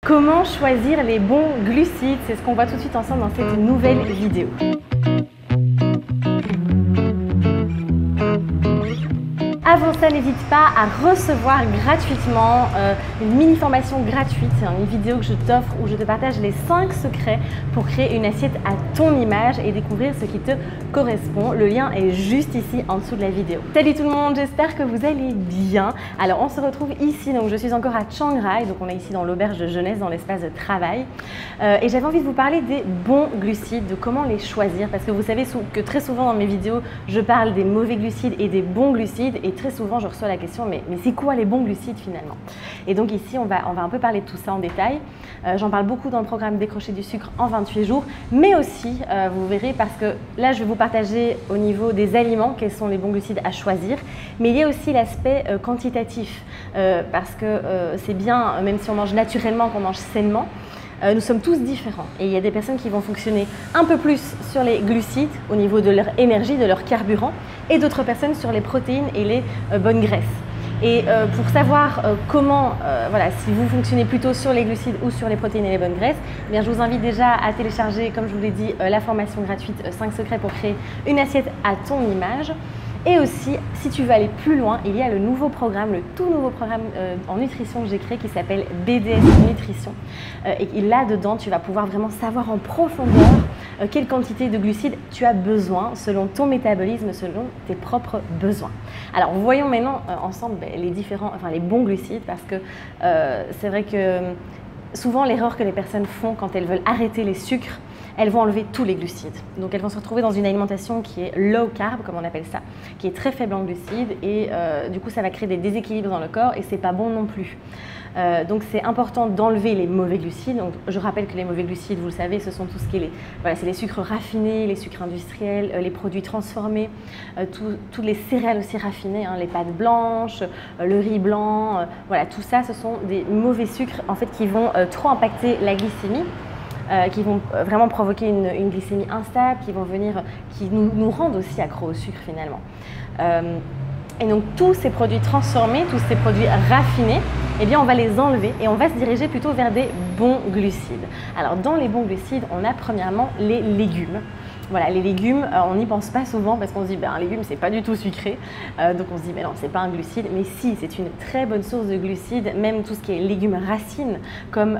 Comment choisir les bons glucides? C'est ce qu'on voit tout de suite ensemble dans cette nouvelle vidéo. Avant ça, n'hésite pas à recevoir gratuitement une mini-formation gratuite, une vidéo que je t'offre où je te partage les 5 secrets pour créer une assiette à ton image et découvrir ce qui te correspond. Le lien est juste ici en dessous de la vidéo. Salut tout le monde, j'espère que vous allez bien. Alors on se retrouve ici, donc je suis encore à Chiang Rai, donc on est ici dans l'auberge de jeunesse, dans l'espace de travail. Et j'avais envie de vous parler des bons glucides, de comment les choisir, parce que vous savez que très souvent dans mes vidéos, je parle des mauvais glucides et des bons glucides, et très souvent je reçois la question mais c'est quoi les bons glucides finalement? Et donc ici on va un peu parler de tout ça en détail. J'en parle beaucoup dans le programme Décrocher du sucre en 28 jours, mais aussi vous verrez, parce que là je vais vous partager au niveau des aliments quels sont les bons glucides à choisir, mais il y a aussi l'aspect quantitatif, parce que c'est bien, même si on mange naturellement, qu'on mange sainement, nous sommes tous différents et il y a des personnes qui vont fonctionner un peu plus sur les glucides au niveau de leur énergie, de leur carburant, et d'autres personnes sur les protéines et les bonnes graisses. Et pour savoir comment, voilà, si vous fonctionnez plutôt sur les glucides ou sur les protéines et les bonnes graisses, eh bien, je vous invite déjà à télécharger, comme je vous l'ai dit, la formation gratuite 5 secrets pour créer une assiette à ton image. Et aussi, si tu veux aller plus loin, il y a le nouveau programme, le tout nouveau programme en nutrition que j'ai créé qui s'appelle BDS Nutrition. Et là-dedans, tu vas pouvoir vraiment savoir en profondeur quelle quantité de glucides tu as besoin selon ton métabolisme, selon tes propres besoins. Alors, voyons maintenant ensemble les bons glucides, parce que c'est vrai que souvent l'erreur que les personnes font quand elles veulent arrêter les sucres, elles vont enlever tous les glucides. Donc elles vont se retrouver dans une alimentation qui est low carb, comme on appelle ça, qui est très faible en glucides, et du coup ça va créer des déséquilibres dans le corps et c'est pas bon non plus. Donc c'est important d'enlever les mauvais glucides. Donc, je rappelle que les mauvais glucides, vous le savez, ce sont tout ce qui est c'est les sucres raffinés, les sucres industriels, les produits transformés, toutes les céréales aussi raffinées, les pâtes blanches, le riz blanc, voilà, tout ça, ce sont des mauvais sucres en fait qui vont trop impacter la glycémie. Qui vont vraiment provoquer une glycémie instable, qui nous rendent aussi accro au sucre finalement. Et donc tous ces produits transformés, tous ces produits raffinés, eh bien on va les enlever et on va se diriger plutôt vers des bons glucides. Alors dans les bons glucides, on a premièrement les légumes. Voilà, les légumes, on n'y pense pas souvent parce qu'on se dit un légume c'est pas du tout sucré, donc on se dit mais non, c'est pas un glucide, mais si, c'est une très bonne source de glucides, même tout ce qui est légumes racines comme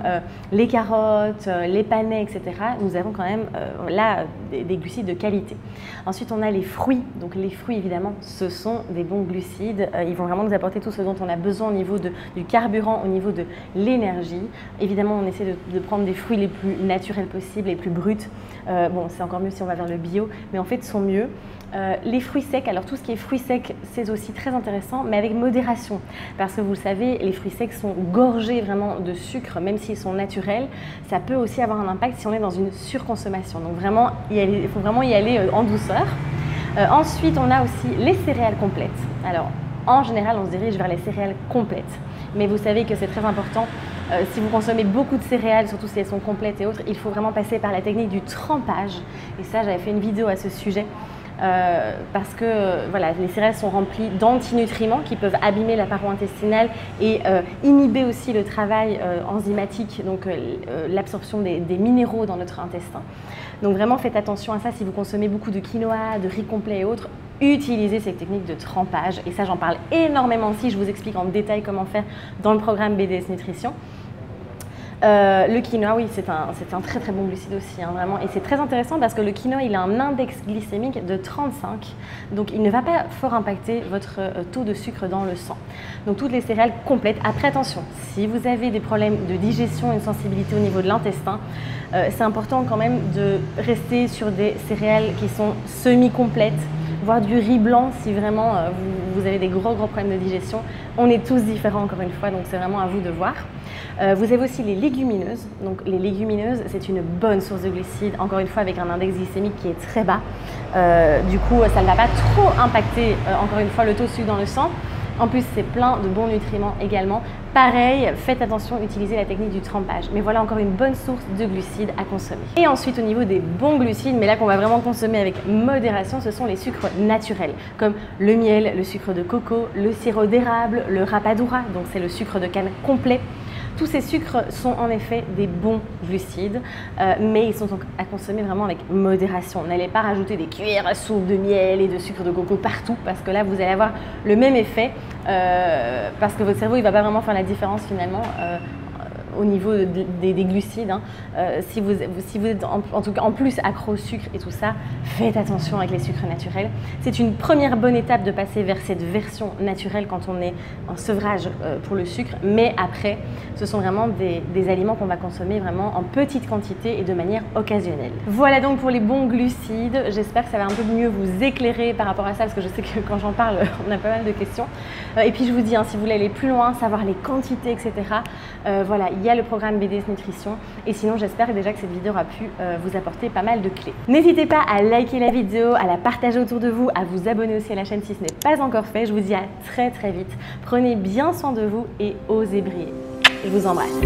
les carottes, les panais, etc. Nous avons quand même là des glucides de qualité. Ensuite on a les fruits, donc les fruits évidemment ce sont des bons glucides, ils vont vraiment nous apporter tout ce dont on a besoin au niveau du carburant, au niveau de l'énergie. Évidemment on essaie de prendre des fruits les plus naturels possibles, les plus bruts, bon c'est encore mieux si on va vers le bio, mais en fait sont mieux. Les fruits secs, alors tout ce qui est fruits secs c'est aussi très intéressant, mais avec modération, parce que vous le savez, les fruits secs sont gorgés vraiment de sucre, même s'ils sont naturels, ça peut aussi avoir un impact si on est dans une surconsommation, donc vraiment il faut vraiment y aller en douceur. Ensuite on a aussi les céréales complètes. Alors en général on se dirige vers les céréales complètes, mais vous savez que c'est très important. Si vous consommez beaucoup de céréales, surtout si elles sont complètes et autres, il faut vraiment passer par la technique du trempage. Et ça, j'avais fait une vidéo à ce sujet parce que voilà, les céréales sont remplies d'antinutriments qui peuvent abîmer la paroi intestinale et inhiber aussi le travail enzymatique, donc l'absorption des minéraux dans notre intestin. Donc vraiment faites attention à ça si vous consommez beaucoup de quinoa, de riz complet et autres. Utilisez ces techniques de trempage, et ça j'en parle énormément aussi, je vous explique en détail comment faire dans le programme BDS Nutrition. Le quinoa, oui, c'est un très très bon glucide aussi, vraiment, et c'est très intéressant parce que le quinoa il a un index glycémique de 35, donc il ne va pas fort impacter votre taux de sucre dans le sang. Donc toutes les céréales complètes. Après attention, si vous avez des problèmes de digestion, une sensibilité au niveau de l'intestin, c'est important quand même de rester sur des céréales qui sont semi-complètes, voire du riz blanc si vraiment vous avez des gros problèmes de digestion. On est tous différents encore une fois, donc c'est vraiment à vous de voir. Vous avez aussi les légumineuses. Donc les légumineuses, c'est une bonne source de glucides, encore une fois avec un index glycémique qui est très bas. Du coup, ça ne va pas trop impacter, encore une fois, le taux de sucre dans le sang. En plus, c'est plein de bons nutriments également. Pareil, faites attention, utilisez la technique du trempage. Mais voilà encore une bonne source de glucides à consommer. Et ensuite, au niveau des bons glucides, mais là qu'on va vraiment consommer avec modération, ce sont les sucres naturels, comme le miel, le sucre de coco, le sirop d'érable, le rapadura, donc c'est le sucre de canne complet. Tous ces sucres sont en effet des bons glucides, mais ils sont donc à consommer vraiment avec modération. N'allez pas rajouter des cuillères à soupe de miel et de sucre de coco partout, parce que là vous allez avoir le même effet, parce que votre cerveau il va pas vraiment faire la différence finalement au niveau des glucides. Si vous êtes en tout cas en plus accro au sucre et tout ça, faites attention avec les sucres naturels. C'est une première bonne étape de passer vers cette version naturelle quand on est en sevrage pour le sucre, mais après ce sont vraiment des aliments qu'on va consommer vraiment en petite quantité et de manière occasionnelle. Voilà donc pour les bons glucides. J'espère que ça va un peu mieux vous éclairer par rapport à ça, parce que je sais que quand j'en parle on a pas mal de questions. Et puis je vous dis, si vous voulez aller plus loin, savoir les quantités, etc. Voilà, il y a le programme BDS Nutrition, et sinon j'espère déjà que cette vidéo aura pu vous apporter pas mal de clés. N'hésitez pas à liker la vidéo, à la partager autour de vous, à vous abonner aussi à la chaîne si ce n'est pas encore fait. Je vous dis à très vite. Prenez bien soin de vous et osez briller. Je vous embrasse.